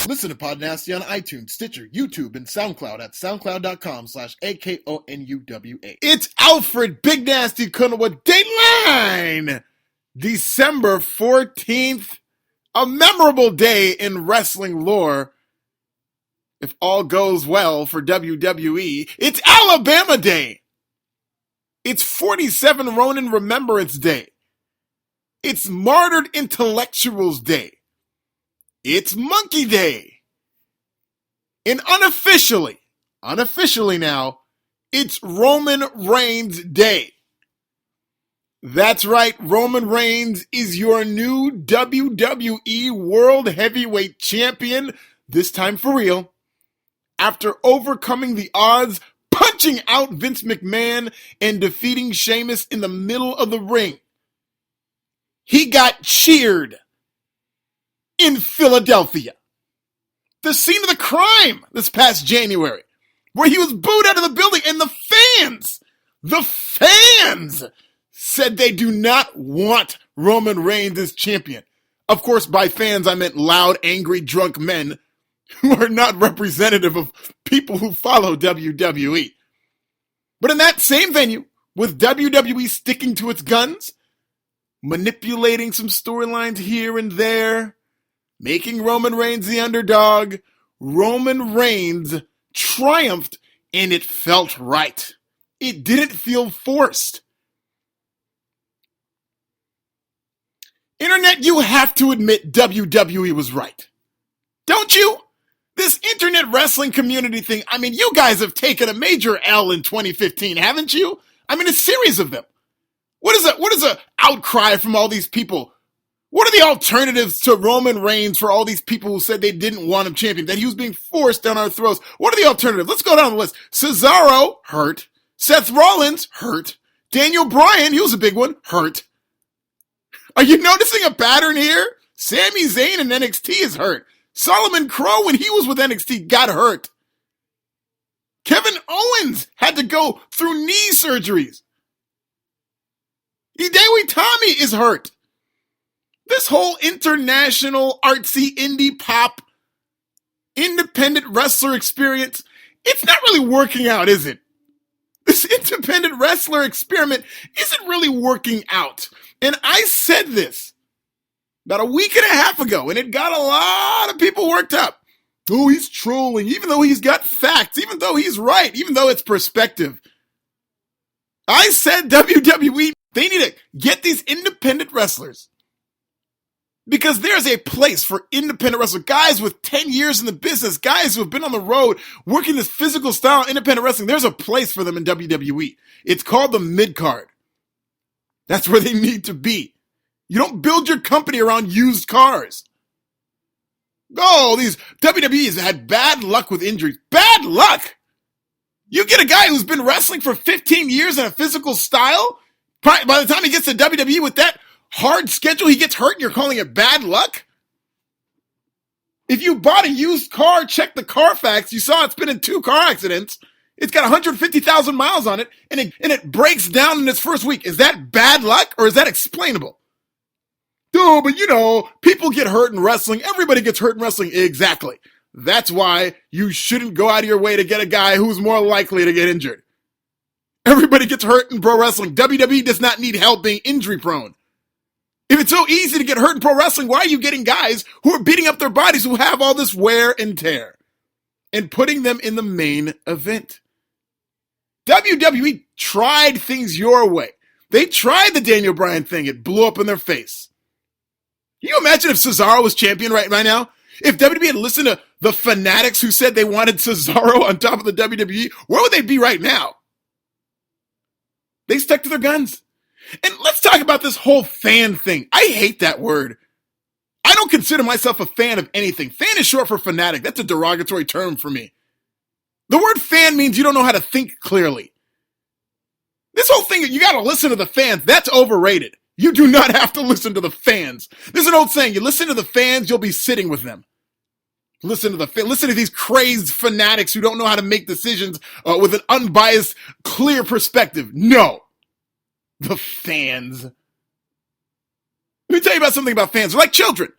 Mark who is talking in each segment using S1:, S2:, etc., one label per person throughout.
S1: Listen to PodNasty on iTunes, Stitcher, YouTube, and SoundCloud at soundcloud.com/AKONUWA. It's Alfred, Big Nasty Kunawa, Dateline! December 14th, a memorable day in wrestling lore. If all goes well for WWE, it's Alabama Day. It's 47 Ronin Remembrance Day. It's Martyred Intellectuals Day. It's Monkey Day. And unofficially now, it's Roman Reigns Day. That's right, Roman Reigns is your new WWE World Heavyweight Champion, this time for real, after overcoming the odds, punching out Vince McMahon, and defeating Sheamus in the middle of the ring. He got cheered in Philadelphia, the scene of the crime this past January, where he was booed out of the building, and the fans said they do not want Roman Reigns as champion. Of course, by fans, I meant loud, angry, drunk men who are not representative of people who follow WWE. But in that same venue, with WWE sticking to its guns, manipulating some storylines here and there, making Roman Reigns the underdog, Roman Reigns triumphed, and it felt right. It didn't feel forced. Internet, you have to admit WWE was right. Don't you? This internet wrestling community thing, I mean, you guys have taken a major L in 2015, haven't you? I mean, a series of them. What is a outcry from all these people? What are the alternatives to Roman Reigns for all these people who said they didn't want him champion, that he was being forced down our throats? What are the alternatives? Let's go down the list. Cesaro, hurt. Seth Rollins, hurt. Daniel Bryan, he was a big one, hurt. Are you noticing a pattern here? Sami Zayn in NXT is hurt. Solomon Crowe, when he was with NXT, got hurt. Kevin Owens had to go through knee surgeries. Hideo Itami is hurt. This whole international, artsy, indie pop, independent wrestler experience, it's not really working out, is it? This independent wrestler experiment isn't really working out. And I said this about a week and a half ago, and it got a lot of people worked up. Oh, he's trolling, even though he's got facts, even though he's right, even though it's perspective. I said WWE, they need to get these independent wrestlers. Because there's a place for independent wrestlers, guys with 10 years in the business, guys who have been on the road working this physical style independent wrestling. There's a place for them in WWE. It's called the mid-card. That's where they need to be. You don't build your company around used cars. Oh, these WWEs had bad luck with injuries. Bad luck! You get a guy who's been wrestling for 15 years in a physical style, by the time he gets to WWE with that hard schedule, he gets hurt and you're calling it bad luck? If you bought a used car, check the Carfax, you saw it's been in 2 car accidents, it's got 150,000 miles on it, and it breaks down in its first week. Is that bad luck, or is that explainable? No, but you know, people get hurt in wrestling. Everybody gets hurt in wrestling. Exactly. That's why you shouldn't go out of your way to get a guy who's more likely to get injured. Everybody gets hurt in pro wrestling. WWE does not need help being injury prone. If it's so easy to get hurt in pro wrestling, why are you getting guys who are beating up their bodies who have all this wear and tear and putting them in the main event? WWE tried things your way. They tried the Daniel Bryan thing. It blew up in their face. Can you imagine if Cesaro was champion right now? If WWE had listened to the fanatics who said they wanted Cesaro on top of the WWE, where would they be right now? They stuck to their guns. And let's talk about this whole fan thing. I hate that word. I don't consider myself a fan of anything. Fan is short for fanatic. That's a derogatory term for me. The word fan means you don't know how to think clearly. This whole thing, you got to listen to the fans. That's overrated. You do not have to listen to the fans. There's an old saying, you listen to the fans, you'll be sitting with them. Listen to these crazed fanatics who don't know how to make decisions with an unbiased, clear perspective. No. The fans. Let me tell you about something about fans. They're like children.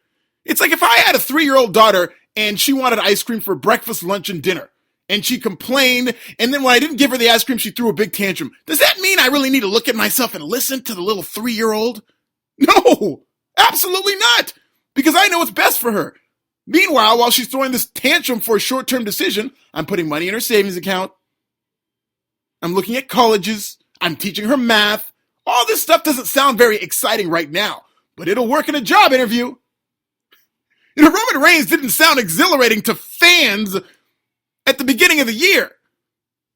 S1: It's like if I had a 3-year-old daughter and she wanted ice cream for breakfast, lunch, and dinner. And she complained, and then when I didn't give her the ice cream, she threw a big tantrum. Does that mean I really need to look at myself and listen to the little 3-year-old? No, absolutely not, because I know what's best for her. Meanwhile, while she's throwing this tantrum for a short-term decision, I'm putting money in her savings account. I'm looking at colleges. I'm teaching her math. All this stuff doesn't sound very exciting right now, but it'll work in a job interview. Roman Reigns didn't sound exhilarating to fans at the beginning of the year,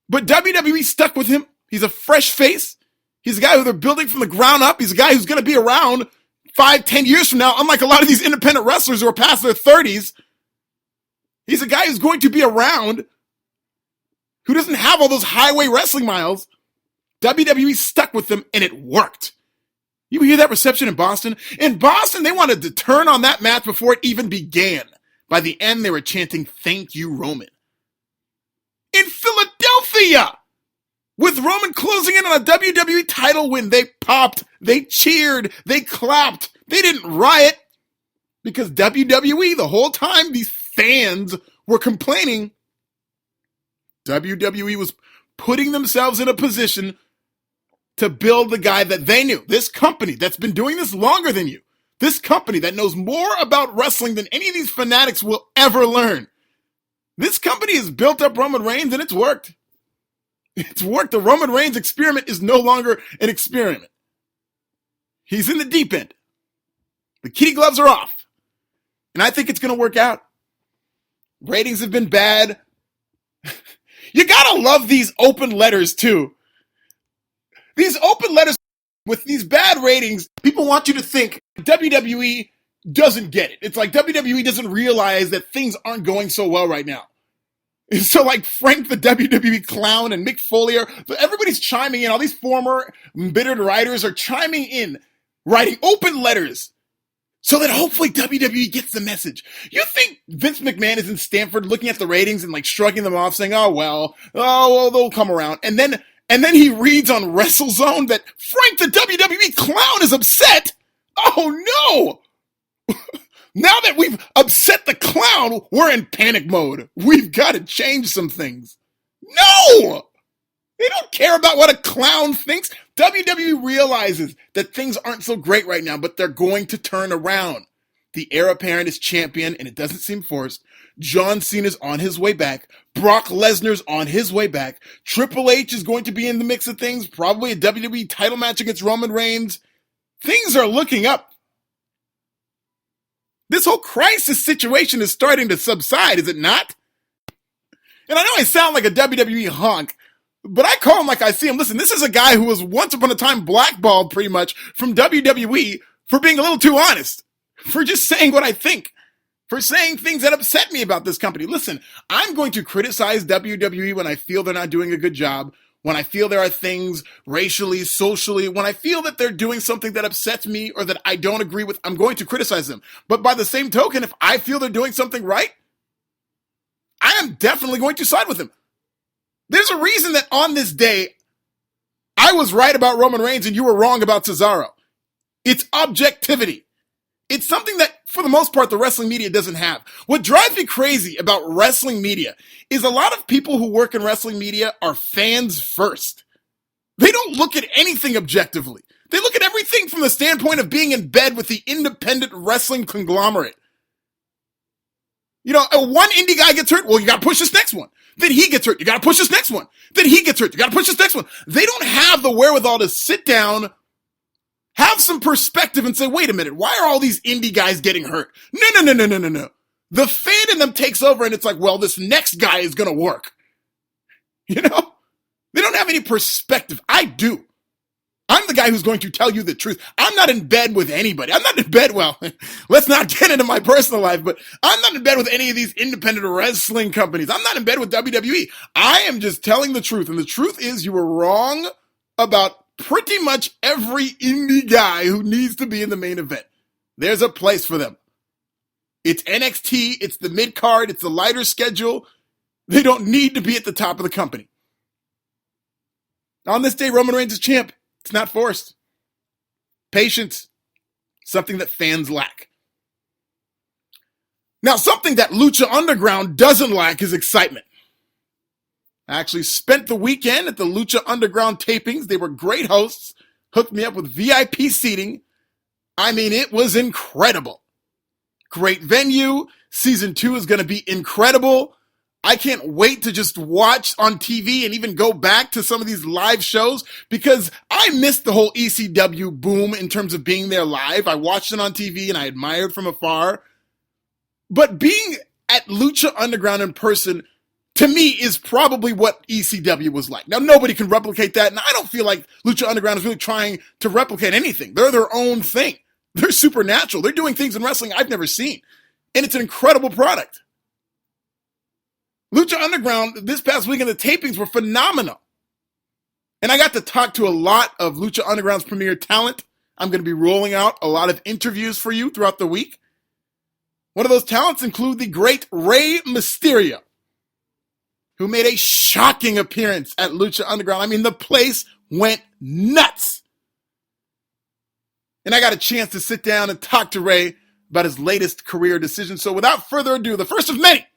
S1: but WWE stuck with him. He's a fresh face. He's a guy who they're building from the ground up. He's a guy who's going to be around 5-10 years from now, unlike a lot of these independent wrestlers who are past their 30s. He's a guy who's going to be around, who doesn't have all those highway wrestling miles. WWE stuck with him, and it worked. You hear that reception in Boston? In Boston, they wanted to turn on that match before it even began. By the end, they were chanting, "Thank you, Roman." In Philadelphia, with Roman closing in on a WWE title win, they popped, they cheered, they clapped. They didn't riot because WWE, the whole time these fans were complaining, WWE was putting themselves in a position to build the guy that they knew. This company that's been doing this longer than you. This company that knows more about wrestling than any of these fanatics will ever learn. This company has built up Roman Reigns, and it's worked. It's worked. The Roman Reigns experiment is no longer an experiment. He's in the deep end. The kitty gloves are off. And I think it's going to work out. Ratings have been bad. You got to love these open letters, too. These open letters with these bad ratings, people want you to think WWE doesn't get it. It's like WWE doesn't realize that things aren't going so well right now. And so like Frank the WWE clown and Mick Foley, everybody's chiming in. All these former embittered writers are chiming in, writing open letters so that hopefully WWE gets the message. You think Vince McMahon is in Stamford looking at the ratings and like shrugging them off saying, oh, well, they'll come around. And then he reads on WrestleZone that Frank the WWE clown is upset. Oh no! Now that we've upset the clown, we're in panic mode. We've got to change some things. No! They don't care about what a clown thinks. WWE realizes that things aren't so great right now, but they're going to turn around. The heir apparent is champion, and it doesn't seem forced. John Cena's on his way back. Brock Lesnar's on his way back. Triple H is going to be in the mix of things, probably a WWE title match against Roman Reigns. Things are looking up. This whole crisis situation is starting to subside, is it not? And I know I sound like a WWE honk, but I call him like I see him. Listen, this is a guy who was once upon a time blackballed pretty much from WWE for being a little too honest, for just saying what I think, for saying things that upset me about this company. Listen, I'm going to criticize WWE when I feel they're not doing a good job, when I feel there are things racially, socially, when I feel that they're doing something that upsets me or that I don't agree with, I'm going to criticize them. But by the same token, if I feel they're doing something right, I am definitely going to side with them. There's a reason that on this day, I was right about Roman Reigns and you were wrong about Cesaro. It's objectivity. It's something that, for the most part, the wrestling media doesn't have. What drives me crazy about wrestling media is a lot of people who work in wrestling media are fans first. They don't look at anything objectively. They look at everything from the standpoint of being in bed with the independent wrestling conglomerate. You know, one indie guy gets hurt, well, you got to push this next one. Then he gets hurt, you got to push this next one. Then he gets hurt, you got to push this next one. They don't have the wherewithal to sit down, have some perspective and say, wait a minute, why are all these indie guys getting hurt? No. The fan in them takes over and it's like, well, this next guy is going to work. You know? They don't have any perspective. I do. I'm the guy who's going to tell you the truth. I'm not in bed with anybody. I'm not in bed, well, let's not get into my personal life, but I'm not in bed with any of these independent wrestling companies. I'm not in bed with WWE. I am just telling the truth. And the truth is you were wrong about pretty much every indie guy who needs to be in the main event. There's a place for them. It's NXT, it's the mid-card, it's the lighter schedule. They don't need to be at the top of the company. On this day, Roman Reigns is champ. It's not forced. Patience, something that fans lack. Now, something that Lucha Underground doesn't lack is excitement. I actually spent the weekend at the Lucha Underground tapings. They were great hosts, hooked me up with VIP seating. I mean, it was incredible. Great venue. Season 2 is going to be incredible. I can't wait to just watch on TV and even go back to some of these live shows because I missed the whole ECW boom in terms of being there live. I watched it on TV and I admired from afar. But being at Lucha Underground in person, to me, is probably what ECW was like. Now, nobody can replicate that, and I don't feel like Lucha Underground is really trying to replicate anything. They're their own thing. They're supernatural. They're doing things in wrestling I've never seen, and it's an incredible product. Lucha Underground, this past weekend, the tapings were phenomenal. And I got to talk to a lot of Lucha Underground's premier talent. I'm going to be rolling out a lot of interviews for you throughout the week. One of those talents include the great Rey Mysterio, who made a shocking appearance at Lucha Underground. I mean, the place went nuts. And I got a chance to sit down and talk to Rey about his latest career decision. So without further ado, the first of many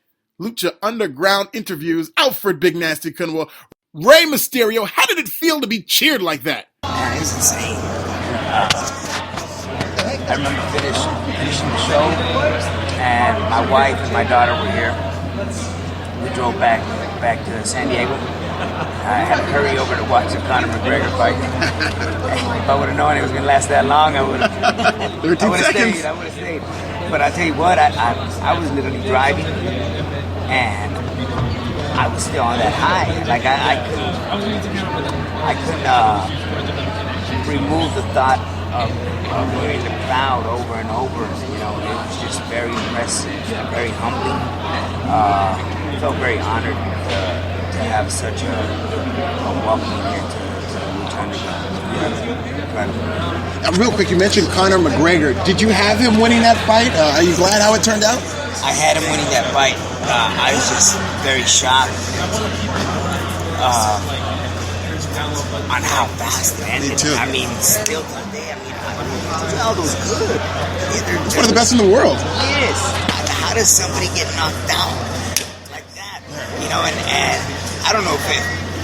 S1: Lucha Underground interviews, Alfred Big Nasty Kunwa, Rey Mysterio. How did it feel to be cheered like that?
S2: Man, it was insane. I remember finishing the show, and my wife and my daughter were here. We drove back to San Diego. I had to hurry over to watch the Conor McGregor fight. If I would have known it was going to last that long, I would have stayed. But I tell you what, I was literally driving, and I was still on that high. Like I couldn't remove the thought of hearing the crowd over and over. You know, it was just very impressive, very humbling. I felt very honored to have such a welcome here to Lucha Underground. Incredible.
S3: Real quick, you mentioned Conor McGregor. Did you have him winning that fight? Are you glad how it turned out?
S2: I had him winning that fight. I was just very shocked on how fast it ended.
S3: Me too.
S2: I mean, still today, Aldo's good.
S3: He's one of the best in the world.
S2: He is. How does somebody get knocked down like that? You know, and I don't know if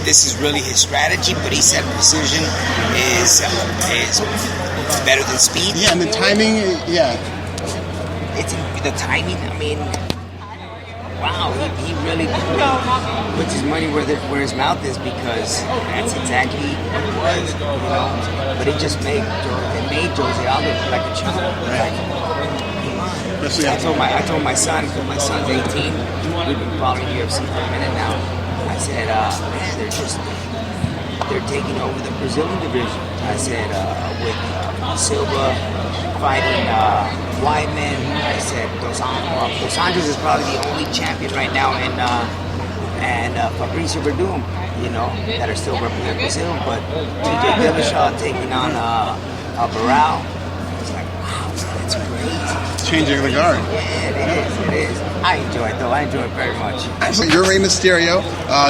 S2: this is really his strategy, but he said precision is better than speed.
S3: Yeah, and the timing, yeah.
S2: It's the timing. I mean, wow, he really puts his money where his mouth is, because that's exactly what it was, you know. But it just made Jose Aldo look like a child. Right. I told my son, because my son's 18, we've been following UFC for a minute now. I said, man, they're taking over the Brazilian division. I said, with Silva fighting Weidman. I said, Dos Anjos is probably the only champion right now, and Fabricio Verdum, you know, that are still representing Brazil. But TJ Dillashaw taking on Barao. It's like, wow, that's crazy.
S3: Changing the guard.
S2: Yeah, it is. I enjoy it, though. I enjoy it very much.
S3: Actually, you're Rey Mysterio.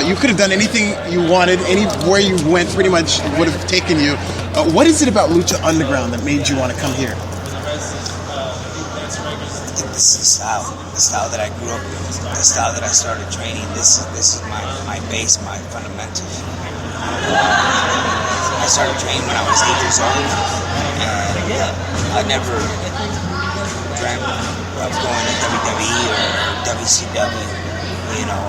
S3: You could have done anything you wanted. Anywhere you went pretty much would have taken you. What is it about Lucha Underground that made you want to come here?
S2: I think this is the style that I grew up with, the style that I started training. This is my base, my fundamentals. I started training when I was 8 years old, and I never dreamt of going to WWE or WCW. You know,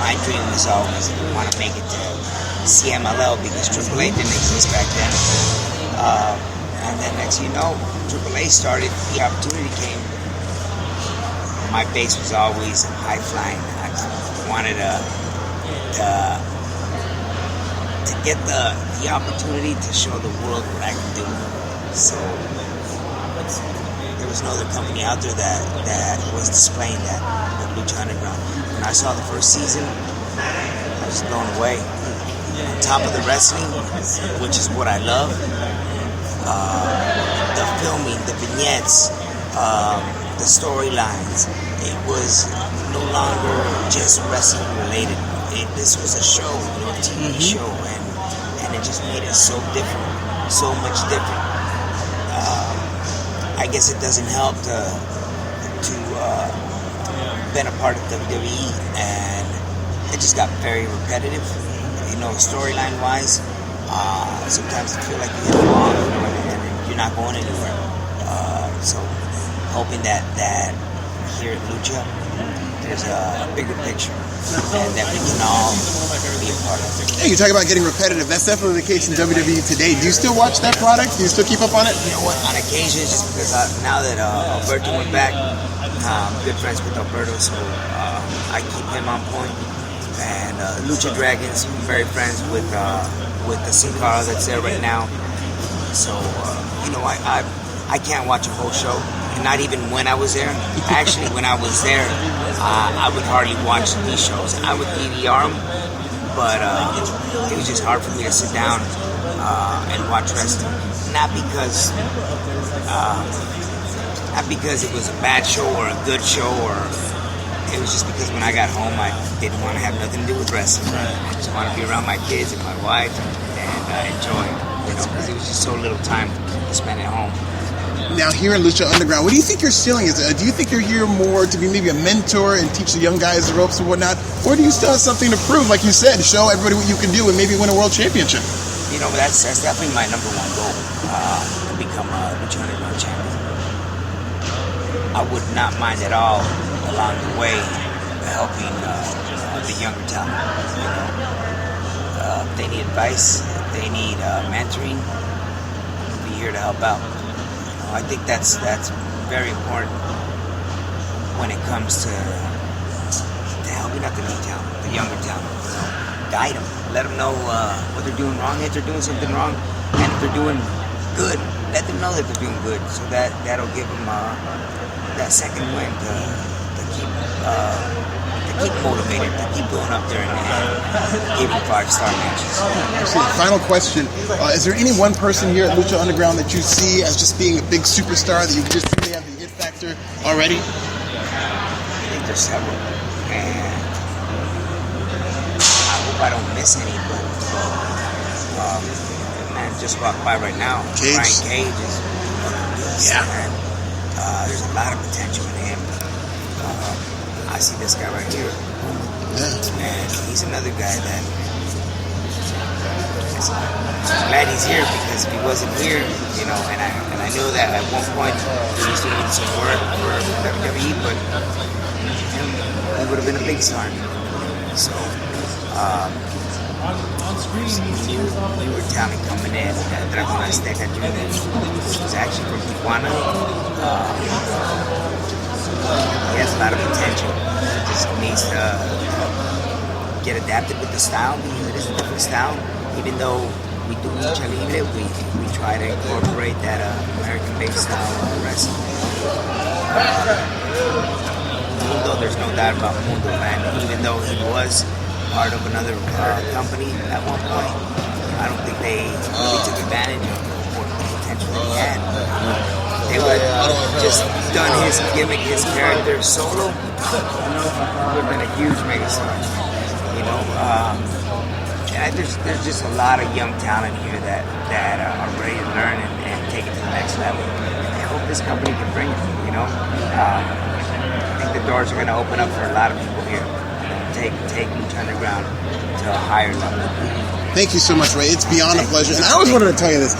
S2: my dream was always to want to make it to CMLL, because AAA didn't exist back then. And then next thing you know, AAA started, the opportunity came. My base was always high flying. I wanted to get the opportunity to show the world what I can do. So there was no other company out there that was displaying that, the Lucha Underground. When I saw the first season, I was blown away. On top of the wrestling, which is what I love, the filming, the vignettes, the storylines, it was no longer just wrestling related. This was a show, you know, a TV show, and it just made it so different, so much different. I guess it doesn't help to been a part of WWE, and it just got very repetitive. Storyline wise, sometimes I feel like you hit a wall and you're not going anywhere. So hoping that here at Lucha, there's a bigger picture and that we can all be a part of it.
S3: Hey, you talk about getting repetitive. That's definitely the case in WWE today. Do you still watch that product? Do you still keep up on it?
S2: You know what? On occasion, just because now that Alberto went back, I'm good friends with Alberto, so I keep him on point. And Lucha Dragons, I'm very friends with the Sin Cara that's there right now. So I can't watch a whole show, and not even when I was there. Actually, when I was there, I would hardly watch these shows. I would DVR them, but it was just hard for me to sit down and watch wrestling. Not because it was a bad show or a good show, or it was just because when I got home, I didn't want to have nothing to do with wrestling. I just want to be around my kids and my wife and enjoy, because it was just so little time to spend at home.
S3: Now, here in Lucha Underground, what do you think your ceiling is? Do you think you're here more to be maybe a mentor and teach the young guys the ropes and whatnot? Or do you still have something to prove, like you said, show everybody what you can do and maybe win a world championship?
S2: That's definitely my number one goal, to become a Lucha Underground champion. I would not mind at all along the way helping the younger talent. If they need advice, if they need mentoring, I'll be here to help out. I think that's very important when it comes to helping out the new talent, the younger talent. Guide them, let them know what they're doing wrong, if they're doing something wrong, and if they're doing good, let them know that they're doing good, so that'll give them that second win to keep motivated, to keep going up there and give them 5-star matches.
S3: Absolutely. Final question. Is there any one person here at Lucha Underground that you see as just being a big superstar that you just really have the hit factor already?
S2: I think there's several. And I hope I don't miss any, but man just walked by right now.
S3: Cage.
S2: Brian Cage is and there's a lot of potential in him. I see this guy right here.
S3: Yeah.
S2: And he's another guy that I'm glad he's here, because if he wasn't here, and I know that at one point he used to do some work for WWE, but he would have been a big star. So newer talent coming in, Dragon Azteca Jr., which was actually from Tijuana. He has a lot of potential. He just needs to get adapted with the style, because it is a different style. Even though we do lucha libre, we try to incorporate that American-based style of wrestling. Mundo, there's no doubt about Mundo, man. Even though he was part of another company at one point, I don't think they really took advantage of what potential he had. They would have just done his gimmick, his character solo. Would have been a huge megastar. There's just a lot of young talent here that are ready to learn and take it to the next level. And I hope this company can bring it. I think the doors are going to open up for a lot of people here. Take Lucha Underground to a higher level.
S3: Thank you so much, Ray. It's beyond a pleasure. And I always wanted to tell you this.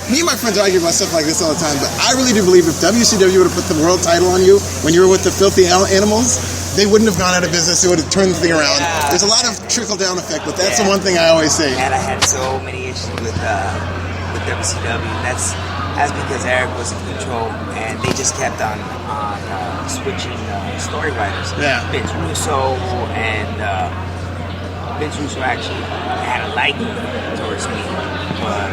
S3: Me and my friends argue about stuff like this all the time, but I really do believe if WCW would have put the world title on you when you were with the Filthy Animals, they wouldn't have gone out of business. They would have turned the thing around. Yeah. There's a lot of trickle-down effect, but that's the one thing I always say.
S2: And I had so many issues with WCW. That's because Eric was in control, and they just kept on switching story writers.
S3: Yeah.
S2: Vince Russo and Vince Russo actually had a liking towards me, but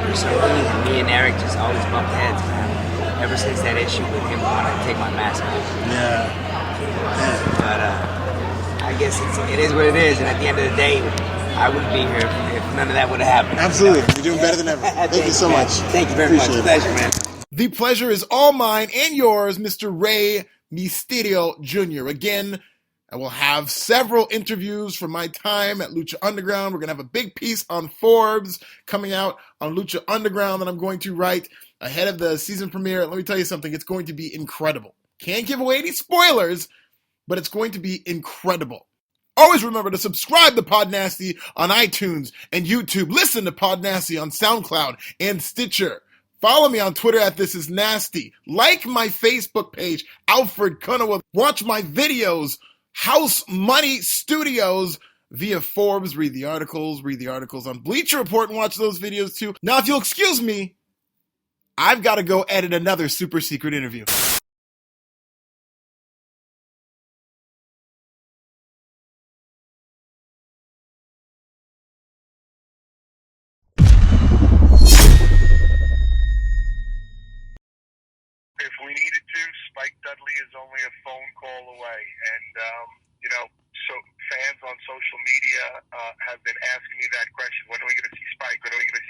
S2: for some reason, me and Eric just always bumped heads, man. Ever since that issue with him wanting to take my mask off.
S3: Yeah.
S2: But I guess it is what it is, and at the end of the day, I wouldn't be here if none of that would have happened.
S3: Absolutely. You're doing better than ever. Thank you so much.
S2: Thank you very much. Pleasure, man.
S1: The pleasure is all mine and yours, Mr. Rey Mysterio Jr. Again, I will have several interviews from my time at Lucha Underground. We're going to have a big piece on Forbes coming out on Lucha Underground that I'm going to write ahead of the season premiere. Let me tell you something. It's going to be incredible. Can't give away any spoilers, but it's going to be incredible. Always remember to subscribe to PodNasty on iTunes and YouTube. Listen to PodNasty on SoundCloud and Stitcher. Follow me on Twitter at This Is Nasty. Like my Facebook page, Alfred Kunawa. Watch my videos, House Money Studios, via Forbes. Read the articles on Bleacher Report and watch those videos too. Now, if you'll excuse me, I've got to go edit another super secret interview.
S4: If we needed to, Spike Dudley is only a phone call away. And, so fans on social media have been asking me that question. When are we going to see Spike? When are we going to